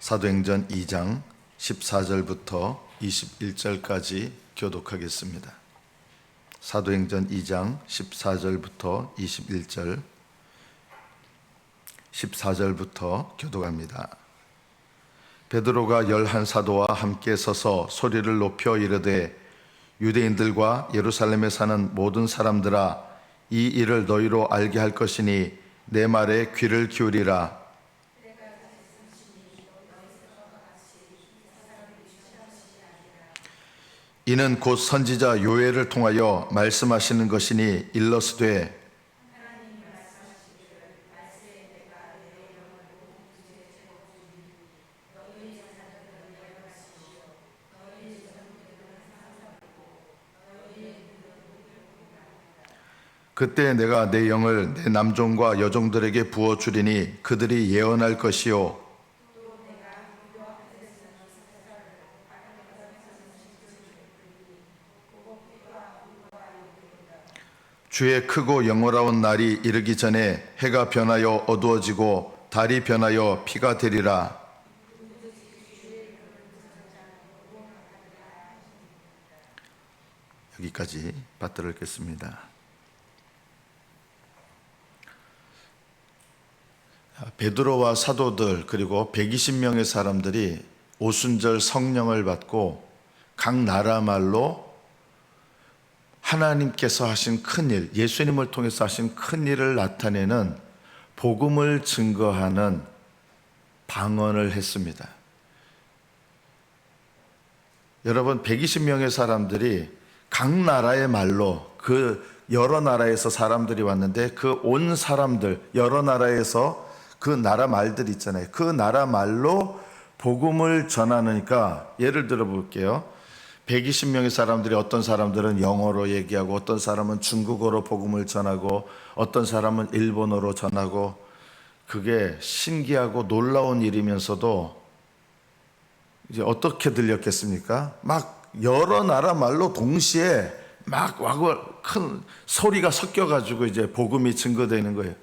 사도행전 2장 14절부터 21절까지 교독하겠습니다. 사도행전 2장 14절부터 21절, 14절부터 교독합니다. 베드로가 11사도와 함께 서서 소리를 높여 이르되 유대인들과 예루살렘에 사는 모든 사람들아, 이 일을 너희로 알게 할 것이니 내 말에 귀를 기울이라. 이는 곧 선지자 요엘을 통하여 말씀하시는 것이니 일러스되 그때 내가 내 영을 내 남종과 여종들에게 부어주리니 그들이 예언할 것이요 주의 크고 영원한 날이 이르기 전에 해가 변하여 어두워지고 달이 변하여 피가 되리라. 여기까지 받들어 읽겠습니다. 베드로와 사도들 그리고 120명의 사람들이 오순절 성령을 받고 각 나라 말로 하나님께서 하신 큰일, 예수님을 통해서 하신 큰일을 나타내는 복음을 증거하는 방언을 했습니다. 여러분, 120명의 사람들이 각 나라의 말로, 그 여러 나라에서 사람들이 왔는데 그 온 사람들, 여러 나라에서 그 나라 말들 있잖아요. 그 나라 말로 복음을 전하니까, 예를 들어 볼게요. 120명의 사람들이, 어떤 사람들은 영어로 얘기하고 어떤 사람은 중국어로 복음을 전하고 어떤 사람은 일본어로 전하고, 그게 신기하고 놀라운 일이면서도 이제 어떻게 들렸겠습니까? 막 여러 나라 말로 동시에 막 큰 소리가 섞여가지고 이제 복음이 증거되는 거예요.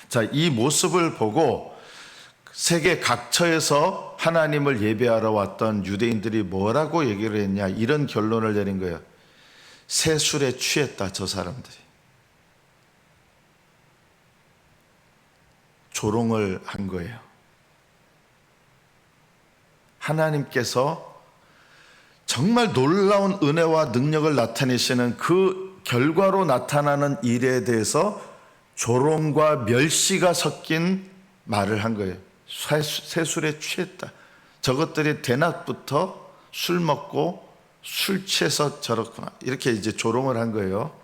자, 이 모습을 보고 세계 각처에서 하나님을 예배하러 왔던 유대인들이 뭐라고 얘기를 했냐, 이런 결론을 내린 거예요. 새 술에 취했다, 저 사람들이. 조롱을 한 거예요. 하나님께서 정말 놀라운 은혜와 능력을 나타내시는 그 결과로 나타나는 일에 대해서 조롱과 멸시가 섞인 말을 한 거예요. 새 술에 취했다. 저것들이 대낮부터 술 먹고 술 취해서 저렇구나, 이렇게 이제 조롱을 한 거예요.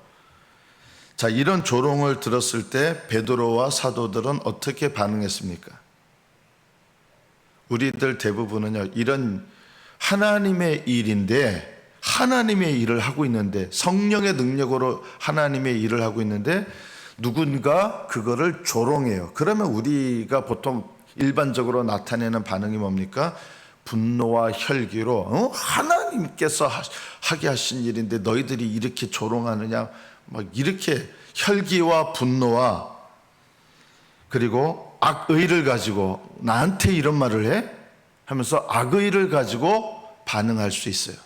자, 이런 조롱을 들었을 때 베드로와 사도들은 어떻게 반응했습니까? 우리들 대부분은요, 이런 하나님의 일인데, 하나님의 일을 하고 있는데, 성령의 능력으로 하나님의 일을 하고 있는데 누군가 그거를 조롱해요. 그러면 우리가 보통 일반적으로 나타내는 반응이 뭡니까? 분노와 혈기로, 하나님께서 하게 하신 일인데 너희들이 이렇게 조롱하느냐, 막 이렇게 혈기와 분노와 그리고 악의를 가지고 나한테 이런 말을 해? 하면서 악의를 가지고 반응할 수 있어요.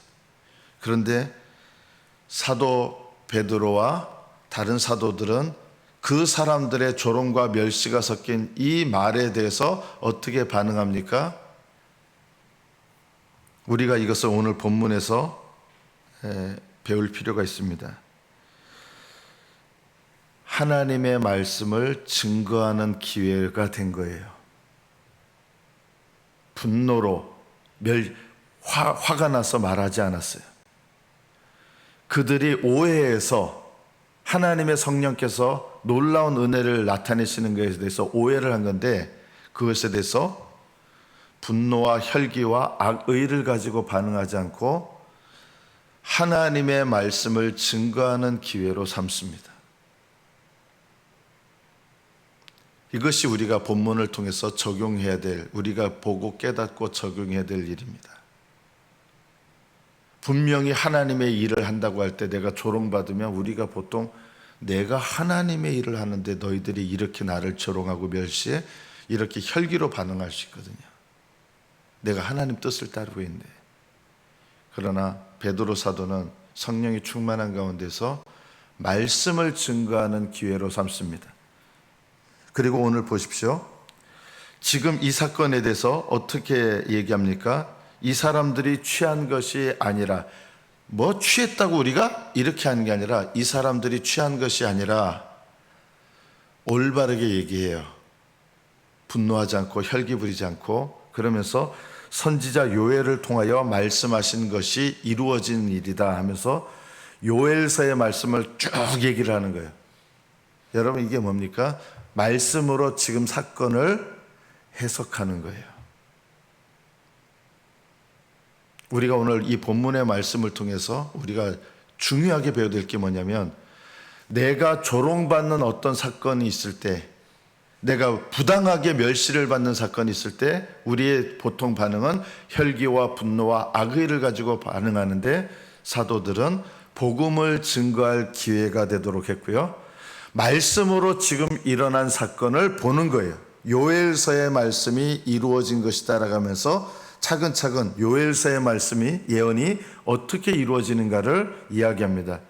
그런데 사도 베드로와 다른 사도들은 그 사람들의 조롱과 멸시가 섞인 이 말에 대해서 어떻게 반응합니까? 우리가 이것을 오늘 본문에서 배울 필요가 있습니다. 하나님의 말씀을 증거하는 기회가 된 거예요. 분노로 화가 나서 말하지 않았어요. 그들이 오해해서 하나님의 성령께서 놀라운 은혜를 나타내시는 것에 대해서 오해를 한 건데, 그것에 대해서 분노와 혈기와 악의를 가지고 반응하지 않고 하나님의 말씀을 증거하는 기회로 삼습니다. 이것이 우리가 본문을 통해서 적용해야 될, 우리가 보고 깨닫고 적용해야 될 일입니다. 분명히 하나님의 일을 한다고 할 때 내가 조롱받으면 우리가 보통 내가 하나님의 일을 하는데 너희들이 이렇게 나를 조롱하고 멸시해? 이렇게 혈기로 반응할 수 있거든요. 내가 하나님 뜻을 따르고 있네. 그러나 베드로 사도는 성령이 충만한 가운데서 말씀을 증거하는 기회로 삼습니다. 그리고 오늘 보십시오. 지금 이 사건에 대해서 어떻게 얘기합니까? 이 사람들이 취한 것이 아니라, 뭐 취했다고 우리가 이렇게 하는 게 아니라, 이 사람들이 취한 것이 아니라 올바르게 얘기해요. 분노하지 않고 혈기 부리지 않고, 그러면서 선지자 요엘을 통하여 말씀하신 것이 이루어진 일이다 하면서 요엘서의 말씀을 쭉 얘기를 하는 거예요. 여러분, 이게 뭡니까? 말씀으로 지금 사건을 해석하는 거예요. 우리가 오늘 이 본문의 말씀을 통해서 우리가 중요하게 배워야 될 게 뭐냐면, 내가 조롱받는 어떤 사건이 있을 때, 내가 부당하게 멸시를 받는 사건이 있을 때 우리의 보통 반응은 혈기와 분노와 악의를 가지고 반응하는데, 사도들은 복음을 증거할 기회가 되도록 했고요, 말씀으로 지금 일어난 사건을 보는 거예요. 요엘서의 말씀이 이루어진 것이다 라고 하면서 차근차근 요엘서의 말씀이, 예언이 어떻게 이루어지는가를 이야기합니다.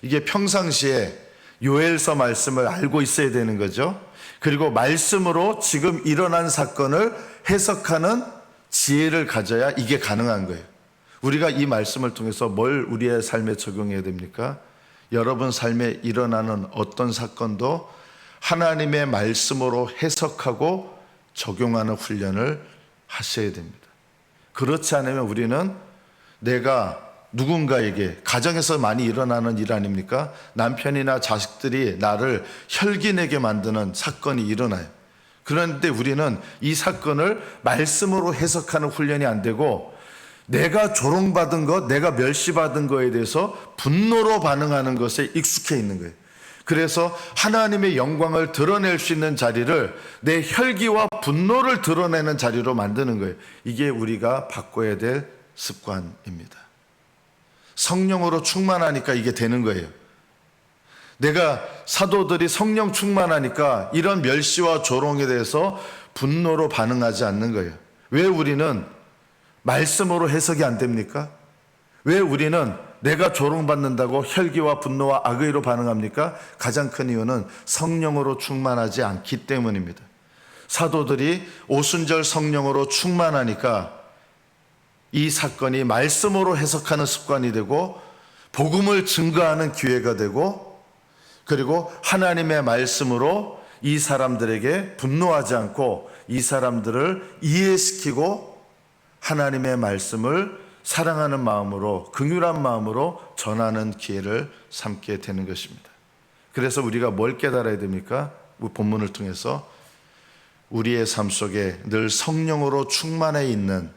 이게 평상시에 요엘서 말씀을 알고 있어야 되는 거죠. 그리고 말씀으로 지금 일어난 사건을 해석하는 지혜를 가져야 이게 가능한 거예요. 우리가 이 말씀을 통해서 뭘 우리의 삶에 적용해야 됩니까? 여러분 삶에 일어나는 어떤 사건도 하나님의 말씀으로 해석하고 적용하는 훈련을 하셔야 됩니다. 그렇지 않으면 우리는 내가 누군가에게, 가정에서 많이 일어나는 일 아닙니까? 남편이나 자식들이 나를 혈기내게 만드는 사건이 일어나요. 그런데 우리는 이 사건을 말씀으로 해석하는 훈련이 안 되고, 내가 조롱받은 것, 내가 멸시받은 것에 대해서 분노로 반응하는 것에 익숙해 있는 거예요. 그래서 하나님의 영광을 드러낼 수 있는 자리를 내 혈기와 분노를 드러내는 자리로 만드는 거예요. 이게 우리가 바꿔야 될 습관입니다. 성령으로 충만하니까 이게 되는 거예요. 내가, 사도들이 성령 충만하니까 이런 멸시와 조롱에 대해서 분노로 반응하지 않는 거예요. 왜 우리는 말씀으로 해석이 안 됩니까? 왜 우리는 내가 조롱받는다고 혈기와 분노와 악의로 반응합니까? 가장 큰 이유는 성령으로 충만하지 않기 때문입니다. 사도들이 오순절 성령으로 충만하니까 이 사건이 말씀으로 해석하는 습관이 되고, 복음을 증거하는 기회가 되고, 그리고 하나님의 말씀으로 이 사람들에게 분노하지 않고 이 사람들을 이해시키고 하나님의 말씀을 사랑하는 마음으로, 긍휼한 마음으로 전하는 기회를 삼게 되는 것입니다. 그래서 우리가 뭘 깨달아야 됩니까? 본문을 통해서 우리의 삶 속에 늘 성령으로 충만해 있는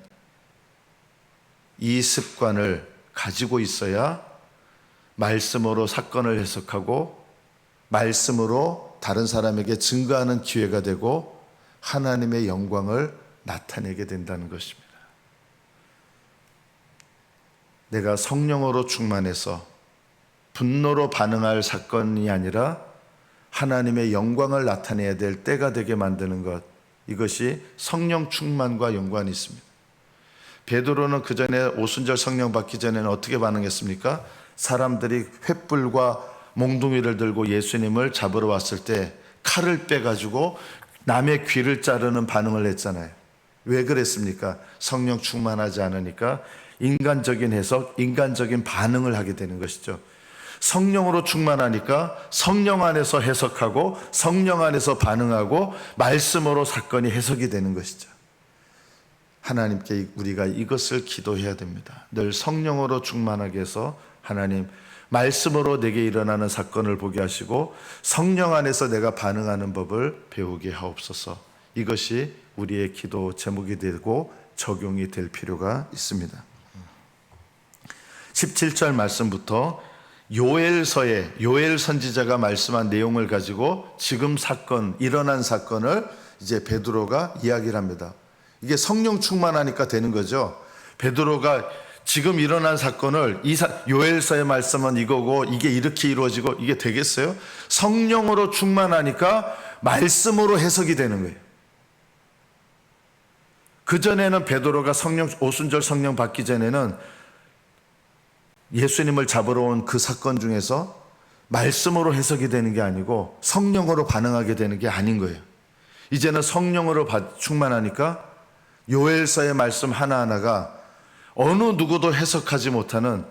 이 습관을 가지고 있어야 말씀으로 사건을 해석하고 말씀으로 다른 사람에게 증거하는 기회가 되고 하나님의 영광을 나타내게 된다는 것입니다. 내가 성령으로 충만해서 분노로 반응할 사건이 아니라 하나님의 영광을 나타내야 될 때가 되게 만드는 것, 이것이 성령 충만과 연관이 있습니다. 베드로는 그 전에 오순절 성령 받기 전에는 어떻게 반응했습니까? 사람들이 횃불과 몽둥이를 들고 예수님을 잡으러 왔을 때 칼을 빼가지고 남의 귀를 자르는 반응을 했잖아요. 왜 그랬습니까? 성령 충만하지 않으니까 인간적인 해석, 인간적인 반응을 하게 되는 것이죠. 성령으로 충만하니까 성령 안에서 해석하고 성령 안에서 반응하고 말씀으로 사건이 해석이 되는 것이죠. 하나님께 우리가 이것을 기도해야 됩니다. 늘 성령으로 충만하게 해서 하나님, 말씀으로 내게 일어나는 사건을 보게 하시고 성령 안에서 내가 반응하는 법을 배우게 하옵소서. 이것이 우리의 기도 제목이 되고 적용이 될 필요가 있습니다. 17절 말씀부터 요엘서에 요엘 선지자가 말씀한 내용을 가지고 지금 사건, 일어난 사건을 이제 베드로가 이야기를 합니다. 이게 성령 충만하니까 되는 거죠. 베드로가 지금 일어난 사건을 요엘서의 말씀은 이거고 이게 이렇게 이루어지고 이게 되겠어요? 성령으로 충만하니까 말씀으로 해석이 되는 거예요. 그전에는 베드로가 오순절 성령 받기 전에는 예수님을 잡으러 온 그 사건 중에서 말씀으로 해석이 되는 게 아니고 성령으로 반응하게 되는 게 아닌 거예요. 이제는 성령으로 충만하니까 요엘서의 말씀 하나하나가 어느 누구도 해석하지 못하는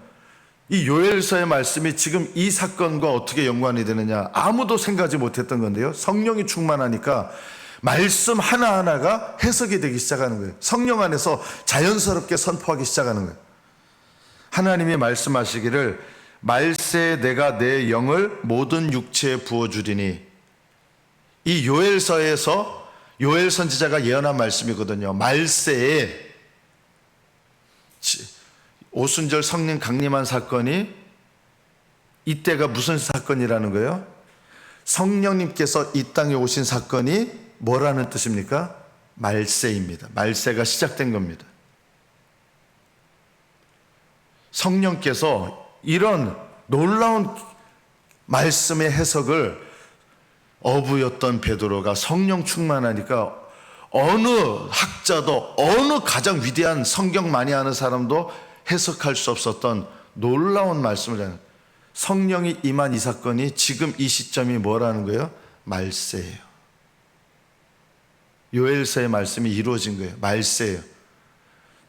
이 요엘서의 말씀이 지금 이 사건과 어떻게 연관이 되느냐, 아무도 생각하지 못했던 건데요. 성령이 충만하니까 말씀 하나하나가 해석이 되기 시작하는 거예요. 성령 안에서 자연스럽게 선포하기 시작하는 거예요. 하나님이 말씀하시기를 말세에 내가 내 영을 모든 육체에 부어주리니, 이 요엘서에서 요엘 선지자가 예언한 말씀이거든요. 말세에 오순절 성령 강림한 사건이, 이때가 무슨 사건이라는 거예요? 성령님께서 이 땅에 오신 사건이 뭐라는 뜻입니까? 말세입니다. 말세가 시작된 겁니다. 성령께서 이런 놀라운 말씀의 해석을 어부였던 베드로가 성령 충만하니까 어느 학자도, 어느 가장 위대한 성경 많이 아는 사람도 해석할 수 없었던 놀라운 말씀을 하는, 성령이 임한 이 사건이 지금 이 시점이 뭐라는 거예요? 말세예요. 요엘서의 말씀이 이루어진 거예요. 말세예요.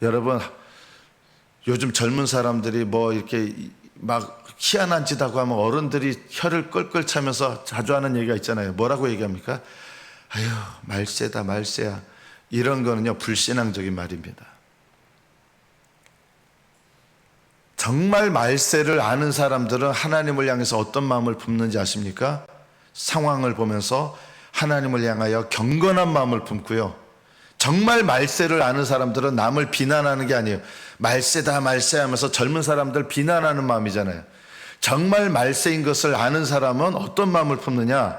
여러분, 요즘 젊은 사람들이 뭐 이렇게 막 희한한 짓 하고 하면 어른들이 혀를 끌끌 차면서 자주 하는 얘기가 있잖아요. 뭐라고 얘기합니까? 아유, 말세다, 말세야. 이런 거는요, 불신앙적인 말입니다. 정말 말세를 아는 사람들은 하나님을 향해서 어떤 마음을 품는지 아십니까? 상황을 보면서 하나님을 향하여 경건한 마음을 품고요. 정말 말세를 아는 사람들은 남을 비난하는 게 아니에요. 말세다, 말세 하면서 젊은 사람들 비난하는 마음이잖아요. 정말 말세인 것을 아는 사람은 어떤 마음을 품느냐?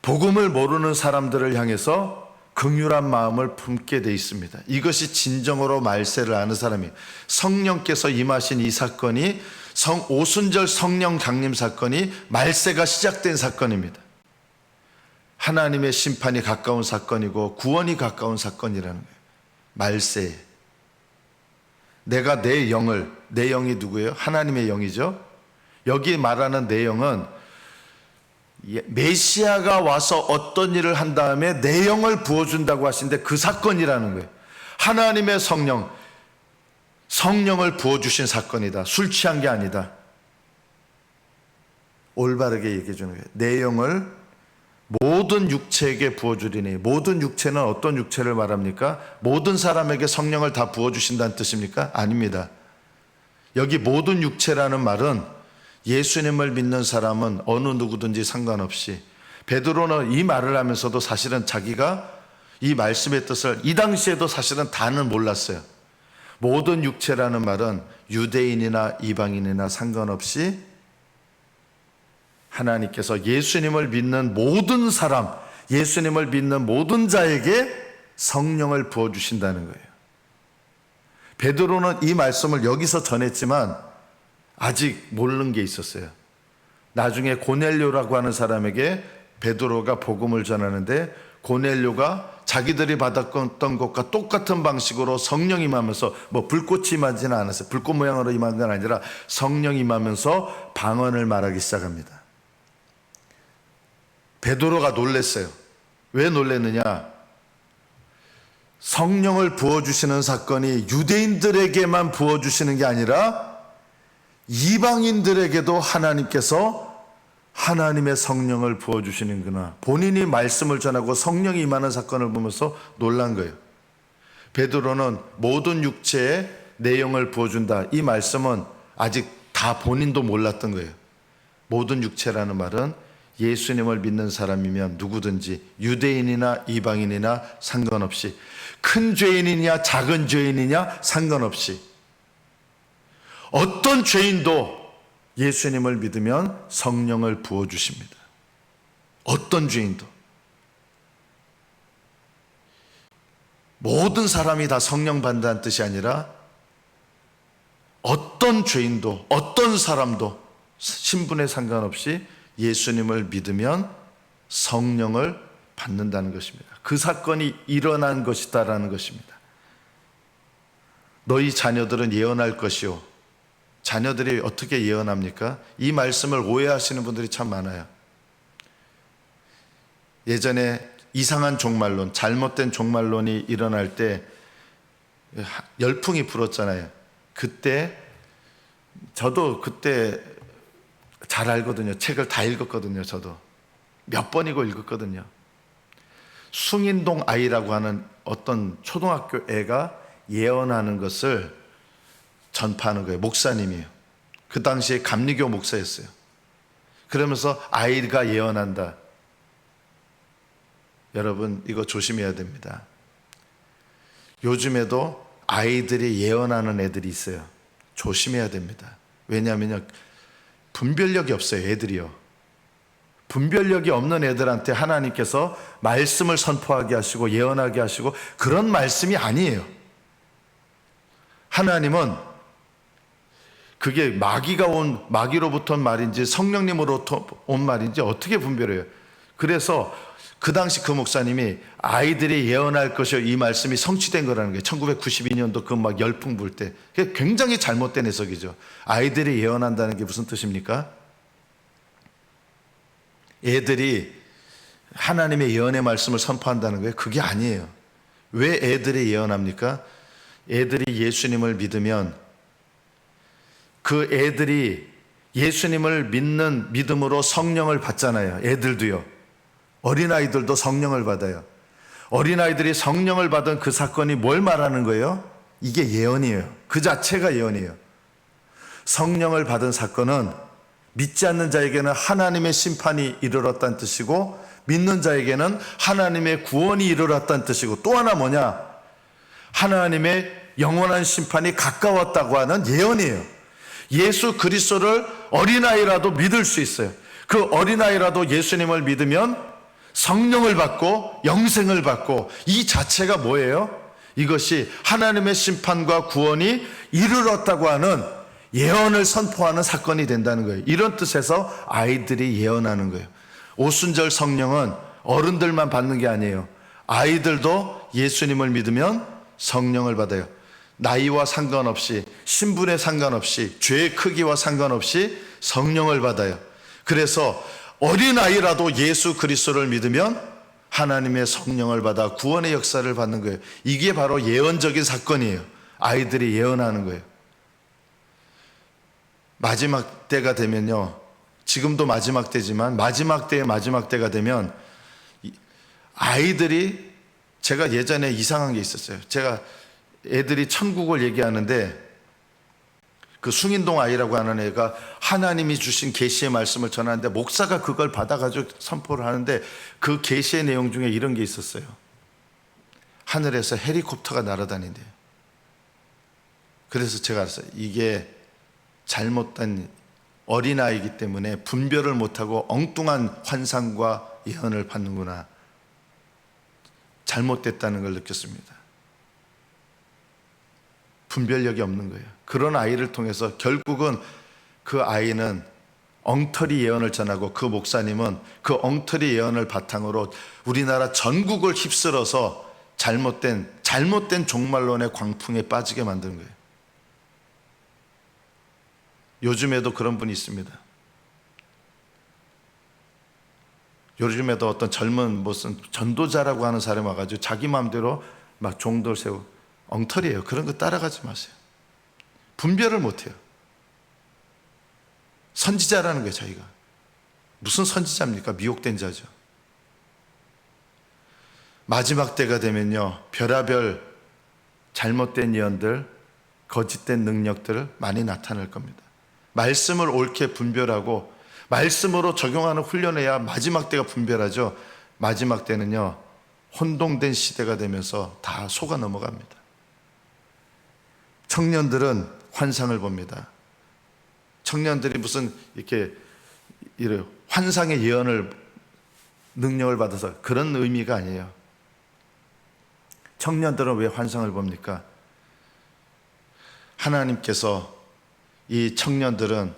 복음을 모르는 사람들을 향해서 긍휼한 마음을 품게 돼 있습니다. 이것이 진정으로 말세를 아는 사람이에요. 성령께서 임하신 이 사건이, 오순절 성령 강림 사건이 말세가 시작된 사건입니다. 하나님의 심판이 가까운 사건이고 구원이 가까운 사건이라는 거예요. 말세. 내가 내 영을, 내 영이 누구예요? 하나님의 영이죠. 여기 말하는 내 영은 메시아가 와서 어떤 일을 한 다음에 내 영을 부어준다고 하시는데 그 사건이라는 거예요. 하나님의 성령, 성령을 부어주신 사건이다. 술 취한 게 아니다. 올바르게 얘기해 주는 거예요. 내 영을 모든 육체에게 부어주리니. 모든 육체는 어떤 육체를 말합니까? 모든 사람에게 성령을 다 부어주신다는 뜻입니까? 아닙니다. 여기 모든 육체라는 말은 예수님을 믿는 사람은 어느 누구든지 상관없이, 베드로는 이 말을 하면서도 사실은 자기가 이 말씀의 뜻을 이 당시에도 사실은 다는 몰랐어요. 모든 육체라는 말은 유대인이나 이방인이나 상관없이 하나님께서 예수님을 믿는 모든 사람, 예수님을 믿는 모든 자에게 성령을 부어주신다는 거예요. 베드로는 이 말씀을 여기서 전했지만 아직 모르는 게 있었어요. 나중에 고넬료라고 하는 사람에게 베드로가 복음을 전하는데, 고넬료가 자기들이 받았던 것과 똑같은 방식으로 성령이 임하면서, 뭐 불꽃이 임하지는 않았어요. 불꽃 모양으로 임한 건 아니라 성령이 임하면서 방언을 말하기 시작합니다. 베드로가 놀랐어요. 왜 놀랐느냐? 성령을 부어주시는 사건이 유대인들에게만 부어주시는 게 아니라 이방인들에게도 하나님께서 하나님의 성령을 부어주시는구나. 본인이 말씀을 전하고 성령이 임하는 사건을 보면서 놀란 거예요. 베드로는 모든 육체에 내 영을 부어준다, 이 말씀은 아직 다 본인도 몰랐던 거예요. 모든 육체라는 말은 예수님을 믿는 사람이면 누구든지, 유대인이나 이방인이나 상관없이, 큰 죄인이냐 작은 죄인이냐 상관없이, 어떤 죄인도 예수님을 믿으면 성령을 부어주십니다. 어떤 죄인도. 모든 사람이 다 성령 받는다는 뜻이 아니라 어떤 죄인도, 어떤 사람도 신분에 상관없이 예수님을 믿으면 성령을 받는다는 것입니다. 그 사건이 일어난 것이다라는 것입니다. 너희 자녀들은 예언할 것이요. 자녀들이 어떻게 예언합니까? 이 말씀을 오해하시는 분들이 참 많아요. 예전에 이상한 종말론, 잘못된 종말론이 일어날 때 열풍이 불었잖아요. 그때 저도 그때 잘 알거든요. 책을 다 읽었거든요. 저도 몇 번이고 읽었거든요. 숭인동 아이라고 하는 어떤 초등학교 애가 예언하는 것을 전파하는 거예요. 목사님이에요. 그 당시에 감리교 목사였어요. 그러면서 아이가 예언한다. 여러분, 이거 조심해야 됩니다. 요즘에도 아이들이 예언하는 애들이 있어요. 조심해야 됩니다. 왜냐하면요, 분별력이 없어요. 애들이요. 분별력이 없는 애들한테 하나님께서 말씀을 선포하게 하시고 예언하게 하시고 그런 말씀이 아니에요. 하나님은 그게 마귀로부터 온 말인지 성령님으로부터 온 말인지 어떻게 분별해요? 그래서 그 당시 그 목사님이 아이들이 예언할 것이요, 이 말씀이 성취된 거라는 거예요. 1992년도 그 막 열풍 불 때. 그게 굉장히 잘못된 해석이죠. 아이들이 예언한다는 게 무슨 뜻입니까? 애들이 하나님의 예언의 말씀을 선포한다는 거예요. 그게 아니에요. 왜 애들이 예언합니까? 애들이 예수님을 믿으면 그 애들이 예수님을 믿는 믿음으로 성령을 받잖아요. 애들도요. 어린아이들도 성령을 받아요. 어린아이들이 성령을 받은 그 사건이 뭘 말하는 거예요? 이게 예언이에요. 그 자체가 예언이에요. 성령을 받은 사건은 믿지 않는 자에게는 하나님의 심판이 이르렀다는 뜻이고 믿는 자에게는 하나님의 구원이 이르렀다는 뜻이고 또 하나 뭐냐? 하나님의 영원한 심판이 가까웠다고 하는 예언이에요. 예수 그리스도를 어린아이라도 믿을 수 있어요. 그 어린아이라도 예수님을 믿으면 성령을 받고 영생을 받고 이 자체가 뭐예요? 이것이 하나님의 심판과 구원이 이르렀다고 하는 예언을 선포하는 사건이 된다는 거예요. 이런 뜻에서 아이들이 예언하는 거예요. 오순절 성령은 어른들만 받는 게 아니에요. 아이들도 예수님을 믿으면 성령을 받아요. 나이와 상관없이, 신분에 상관없이, 죄의 크기와 상관없이 성령을 받아요. 그래서 어린아이라도 예수 그리스도를 믿으면 하나님의 성령을 받아 구원의 역사를 받는 거예요. 이게 바로 예언적인 사건이에요. 아이들이 예언하는 거예요. 마지막 때가 되면요, 지금도 마지막 때지만 마지막 때의 마지막 때가 되면 아이들이, 제가 예전에 이상한 게 있었어요. 제가 애들이 천국을 얘기하는데 그 숭인동 아이라고 하는 애가 하나님이 주신 계시의 말씀을 전하는데 목사가 그걸 받아가지고 선포를 하는데 그 계시의 내용 중에 이런 게 있었어요. 하늘에서 헬리콥터가 날아다닌대요. 그래서 제가 알았어요. 이게 잘못된 어린아이이기 때문에 분별을 못하고 엉뚱한 환상과 예언을 받는구나. 잘못됐다는 걸 느꼈습니다. 분별력이 없는 거예요. 그런 아이를 통해서 결국은 그 아이는 엉터리 예언을 전하고 그 목사님은 그 엉터리 예언을 바탕으로 우리나라 전국을 휩쓸어서 잘못된 종말론의 광풍에 빠지게 만드는 거예요. 요즘에도 그런 분이 있습니다. 요즘에도 어떤 젊은 무슨 전도자라고 하는 사람이 와가지고 자기 마음대로 막 종들 세우고 엉터리예요. 그런 거 따라가지 마세요. 분별을 못해요. 선지자라는 거예요, 자기가. 무슨 선지자입니까? 미혹된 자죠. 마지막 때가 되면요, 별하별 잘못된 예언들, 거짓된 능력들을 많이 나타날 겁니다. 말씀을 옳게 분별하고 말씀으로 적용하는 훈련해야 마지막 때가 분별하죠. 마지막 때는요, 혼동된 시대가 되면서 다 속아 넘어갑니다. 청년들은 환상을 봅니다. 청년들이 무슨 이렇게 환상의 예언을 능력을 받아서 그런 의미가 아니에요. 청년들은 왜 환상을 봅니까? 하나님께서 이 청년들은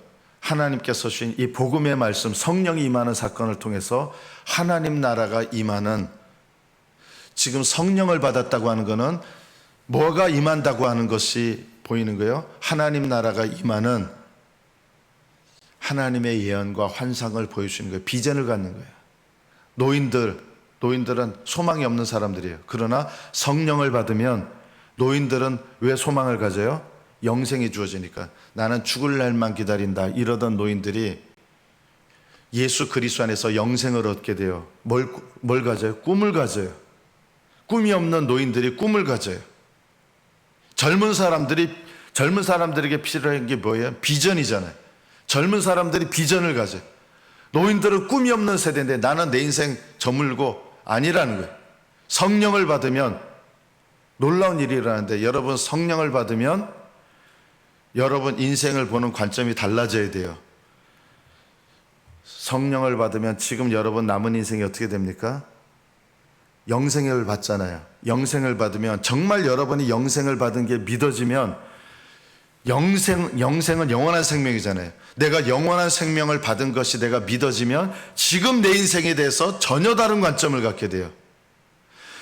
하나님께서 주신 이 복음의 말씀, 성령이 임하는 사건을 통해서 하나님 나라가 임하는, 지금 성령을 받았다고 하는 것은 뭐가 임한다고 하는 것이 보이는 거예요. 하나님 나라가 임하는 하나님의 예언과 환상을 보여주시는 거예요. 비전을 갖는 거예요. 노인들은 소망이 없는 사람들이에요. 그러나 성령을 받으면 노인들은 왜 소망을 가져요? 영생이 주어지니까. 나는 죽을 날만 기다린다 이러던 노인들이 예수 그리스도 안에서 영생을 얻게 돼요. 뭘 가져요? 꿈을 가져요. 꿈이 없는 노인들이 꿈을 가져요. 젊은 사람들에게 필요한 게 뭐예요? 비전이잖아요. 젊은 사람들이 비전을 가져요. 노인들은 꿈이 없는 세대인데 나는 내 인생 저물고 아니라는 거예요. 성령을 받으면 놀라운 일이 일어나는데, 여러분 성령을 받으면 여러분 인생을 보는 관점이 달라져야 돼요. 성령을 받으면 지금 여러분 남은 인생이 어떻게 됩니까? 영생을 받잖아요. 영생을 받으면, 정말 여러분이 영생을 받은 게 믿어지면, 영생은 영원한 생명이잖아요. 내가 영원한 생명을 받은 것이 내가 믿어지면 지금 내 인생에 대해서 전혀 다른 관점을 갖게 돼요.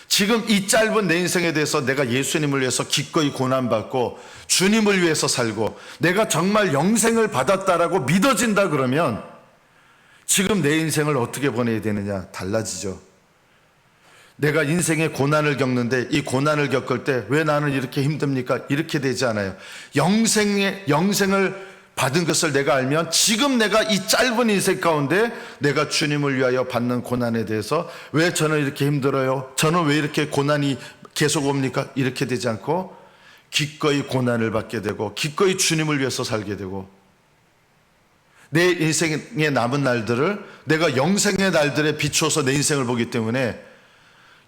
지금 이 짧은 내 인생에 대해서 내가 예수님을 위해서 기꺼이 고난받고 주님을 위해서 살고 내가 정말 영생을 받았다라고 믿어진다 그러면 지금 내 인생을 어떻게 보내야 되느냐 달라지죠. 내가 인생의 고난을 겪는데 이 고난을 겪을 때 왜 나는 이렇게 힘듭니까? 이렇게 되지 않아요. 영생을 받은 것을 내가 알면 지금 내가 이 짧은 인생 가운데 내가 주님을 위하여 받는 고난에 대해서 왜 저는 이렇게 힘들어요? 저는 왜 이렇게 고난이 계속 옵니까? 이렇게 되지 않고 기꺼이 고난을 받게 되고 기꺼이 주님을 위해서 살게 되고, 내 인생의 남은 날들을 내가 영생의 날들에 비추어서 내 인생을 보기 때문에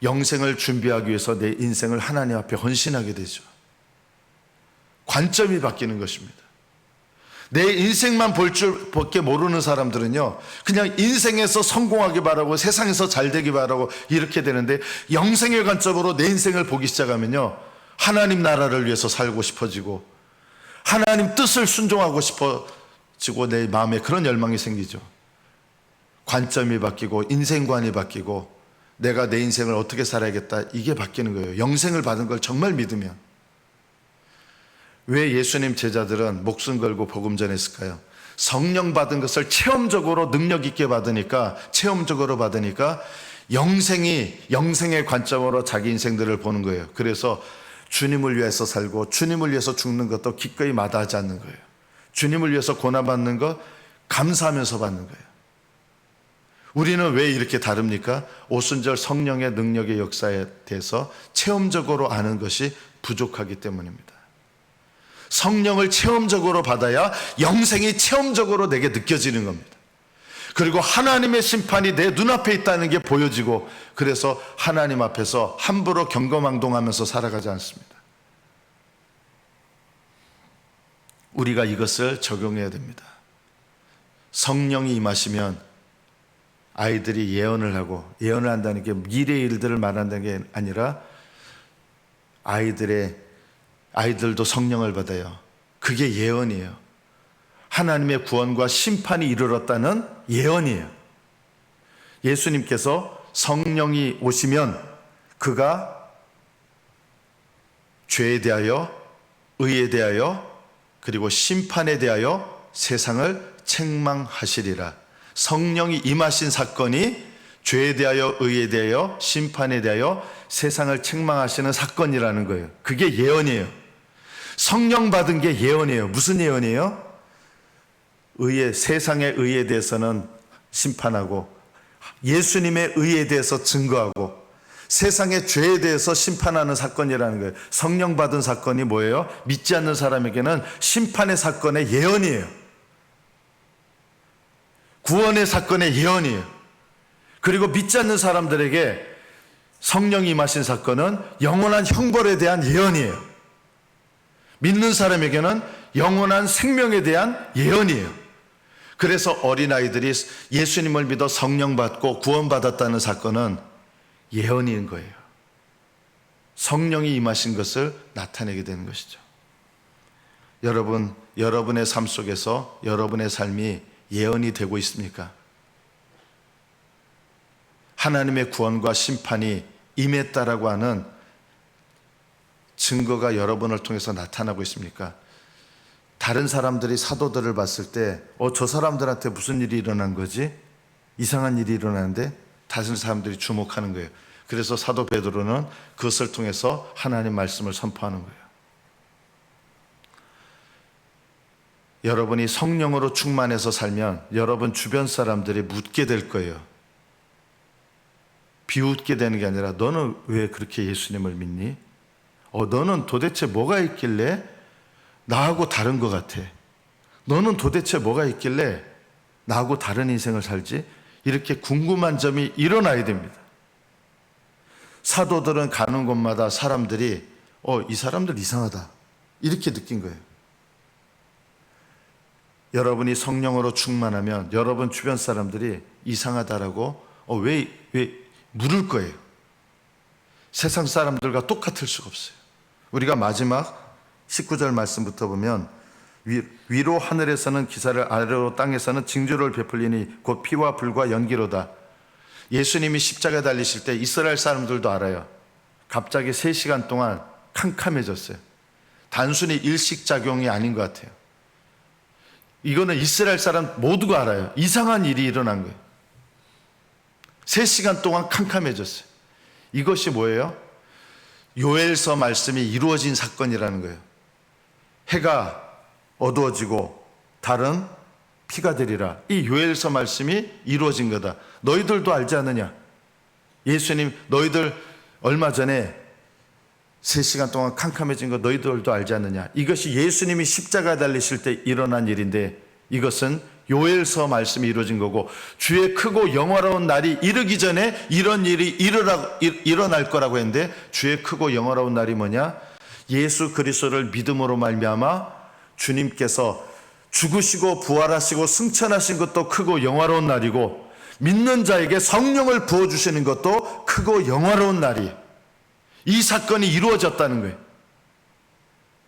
영생을 준비하기 위해서 내 인생을 하나님 앞에 헌신하게 되죠. 관점이 바뀌는 것입니다. 내 인생만 볼 줄밖에 모르는 사람들은요, 그냥 인생에서 성공하기 바라고 세상에서 잘 되기 바라고 이렇게 되는데, 영생의 관점으로 내 인생을 보기 시작하면요, 하나님 나라를 위해서 살고 싶어지고 하나님 뜻을 순종하고 싶어지고 내 마음에 그런 열망이 생기죠. 관점이 바뀌고 인생관이 바뀌고 내가 내 인생을 어떻게 살아야겠다, 이게 바뀌는 거예요. 영생을 받은 걸 정말 믿으면. 왜 예수님 제자들은 목숨 걸고 복음 전했을까요? 성령 받은 것을 체험적으로 능력 있게 받으니까, 체험적으로 받으니까 영생의 관점으로 자기 인생들을 보는 거예요. 그래서 주님을 위해서 살고 주님을 위해서 죽는 것도 기꺼이 마다하지 않는 거예요. 주님을 위해서 고난받는 것 감사하면서 받는 거예요. 우리는 왜 이렇게 다릅니까? 오순절 성령의 능력의 역사에 대해서 체험적으로 아는 것이 부족하기 때문입니다. 성령을 체험적으로 받아야 영생이 체험적으로 내게 느껴지는 겁니다. 그리고 하나님의 심판이 내 눈앞에 있다는 게 보여지고, 그래서 하나님 앞에서 함부로 경거망동하면서 살아가지 않습니다. 우리가 이것을 적용해야 됩니다. 성령이 임하시면 아이들이 예언을 하고, 예언을 한다는 게 미래의 일들을 말한다는 게 아니라 아이들도 성령을 받아요. 그게 예언이에요. 하나님의 구원과 심판이 이르렀다는 예언이에요. 예수님께서 성령이 오시면 그가 죄에 대하여, 의에 대하여, 그리고 심판에 대하여 세상을 책망하시리라. 성령이 임하신 사건이 죄에 대하여, 의에 대하여, 심판에 대하여 세상을 책망하시는 사건이라는 거예요. 그게 예언이에요. 성령 받은 게 예언이에요. 무슨 예언이에요? 세상의 의에 대해서는 심판하고, 예수님의 의에 대해서 증거하고, 세상의 죄에 대해서 심판하는 사건이라는 거예요. 성령 받은 사건이 뭐예요? 믿지 않는 사람에게는 심판의 사건의 예언이에요. 구원의 사건의 예언이에요. 그리고 믿지 않는 사람들에게 성령이 임하신 사건은 영원한 형벌에 대한 예언이에요. 믿는 사람에게는 영원한 생명에 대한 예언이에요. 그래서 어린아이들이 예수님을 믿어 성령 받고 구원받았다는 사건은 예언인 거예요. 성령이 임하신 것을 나타내게 되는 것이죠. 여러분, 여러분의 삶 속에서 여러분의 삶이 예언이 되고 있습니까? 하나님의 구원과 심판이 임했다라고 하는 증거가 여러분을 통해서 나타나고 있습니까? 다른 사람들이 사도들을 봤을 때 저 사람들한테 무슨 일이 일어난 거지? 이상한 일이 일어나는데 다른 사람들이 주목하는 거예요. 그래서 사도 베드로는 그것을 통해서 하나님 말씀을 선포하는 거예요. 여러분이 성령으로 충만해서 살면 여러분 주변 사람들이 묻게 될 거예요. 비웃게 되는 게 아니라 너는 왜 그렇게 예수님을 믿니? 너는 도대체 뭐가 있길래 나하고 다른 것 같아? 너는 도대체 뭐가 있길래 나하고 다른 인생을 살지? 이렇게 궁금한 점이 일어나야 됩니다. 사도들은 가는 곳마다 사람들이 이 사람들 이상하다 이렇게 느낀 거예요. 여러분이 성령으로 충만하면 여러분 주변 사람들이 이상하다라고 왜 물을 거예요. 세상 사람들과 똑같을 수가 없어요. 우리가 마지막 19절 말씀부터 보면 위로 하늘에서는 기사를 아래로 땅에서는 징조를 베풀리니 곧 피와 불과 연기로다. 예수님이 십자가에 달리실 때 이스라엘 사람들도 알아요. 갑자기 3시간 동안 캄캄해졌어요. 단순히 일식작용이 아닌 것 같아요. 이거는 이스라엘 사람 모두가 알아요. 이상한 일이 일어난 거예요. 3시간 동안 캄캄해졌어요. 이것이 뭐예요? 요엘서 말씀이 이루어진 사건이라는 거예요. 해가 어두워지고 달은 피가 되리라. 이 요엘서 말씀이 이루어진 거다. 너희들도 알지 않느냐? 예수님, 너희들 얼마 전에 3시간 동안 캄캄해진 거 너희들도 알지 않느냐? 이것이 예수님이 십자가에 달리실 때 일어난 일인데 이것은 요엘서 말씀이 이루어진 거고 주의 크고 영화로운 날이 이르기 전에 이런 일이 일어날 거라고 했는데 주의 크고 영화로운 날이 뭐냐? 예수 그리스도를 믿음으로 말미암아 주님께서 죽으시고 부활하시고 승천하신 것도 크고 영화로운 날이고 믿는 자에게 성령을 부어주시는 것도 크고 영화로운 날이에요. 이 사건이 이루어졌다는 거예요.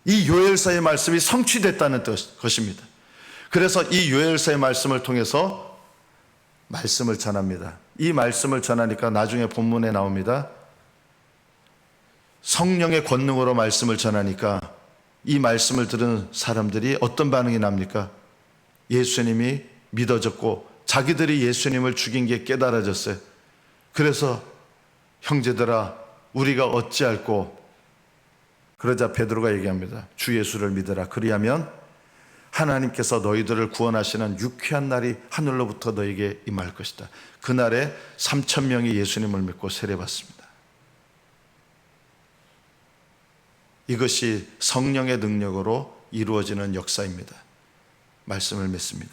이 요엘서의 말씀이 성취됐다는 것입니다. 그래서 이 요엘서의 말씀을 통해서 말씀을 전합니다. 이 말씀을 전하니까 나중에 본문에 나옵니다. 성령의 권능으로 말씀을 전하니까 이 말씀을 들은 사람들이 어떤 반응이 납니까? 예수님이 믿어졌고 자기들이 예수님을 죽인 게 깨달아졌어요. 그래서 형제들아 우리가 어찌할꼬? 그러자 베드로가 얘기합니다. 주 예수를 믿으라. 그리하면 하나님께서 너희들을 구원하시는 유쾌한 날이 하늘로부터 너에게 임할 것이다. 그날에 3,000명이 예수님을 믿고 세례받습니다. 이것이 성령의 능력으로 이루어지는 역사입니다. 말씀을 믿습니다.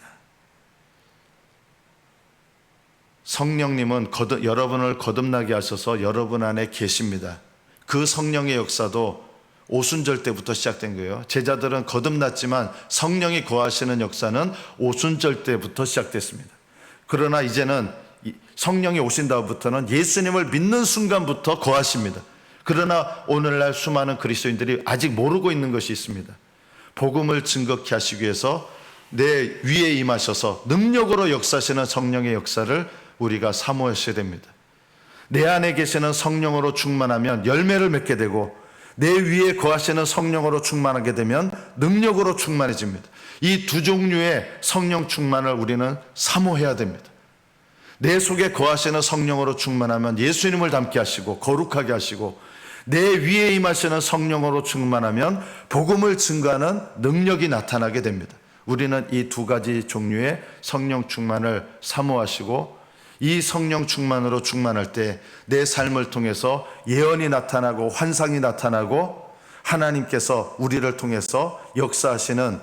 성령님은 여러분을 거듭나게 하셔서 여러분 안에 계십니다. 그 성령의 역사도 오순절 때부터 시작된 거예요. 제자들은 거듭났지만 성령이 거하시는 역사는 오순절 때부터 시작됐습니다. 그러나 이제는 성령이 오신 다음부터는 예수님을 믿는 순간부터 거하십니다. 그러나 오늘날 수많은 그리스도인들이 아직 모르고 있는 것이 있습니다. 복음을 증거케 하시기 위해서 내 위에 임하셔서 능력으로 역사하시는 성령의 역사를 우리가 사모하셔야 됩니다. 내 안에 계시는 성령으로 충만하면 열매를 맺게 되고 내 위에 거하시는 성령으로 충만하게 되면 능력으로 충만해집니다. 이 두 종류의 성령 충만을 우리는 사모해야 됩니다. 내 속에 거하시는 성령으로 충만하면 예수님을 닮게 하시고 거룩하게 하시고 내 위에 임하시는 성령으로 충만하면 복음을 증거하는 능력이 나타나게 됩니다. 우리는 이 두 가지 종류의 성령 충만을 사모하시고 이 성령 충만으로 충만할 때 내 삶을 통해서 예언이 나타나고 환상이 나타나고 하나님께서 우리를 통해서 역사하시는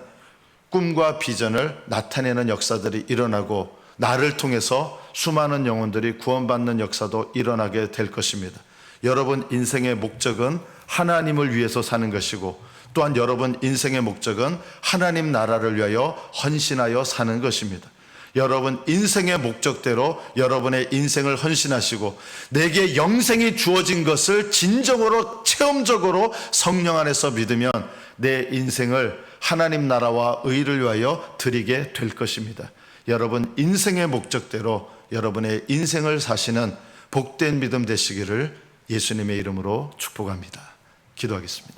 꿈과 비전을 나타내는 역사들이 일어나고 나를 통해서 수많은 영혼들이 구원받는 역사도 일어나게 될 것입니다. 여러분 인생의 목적은 하나님을 위해서 사는 것이고 또한 여러분 인생의 목적은 하나님 나라를 위하여 헌신하여 사는 것입니다. 여러분 인생의 목적대로 여러분의 인생을 헌신하시고 내게 영생이 주어진 것을 진정으로 체험적으로 성령 안에서 믿으면 내 인생을 하나님 나라와 의를 위하여 드리게 될 것입니다. 여러분 인생의 목적대로 여러분의 인생을 사시는 복된 믿음 되시기를 예수님의 이름으로 축복합니다. 기도하겠습니다.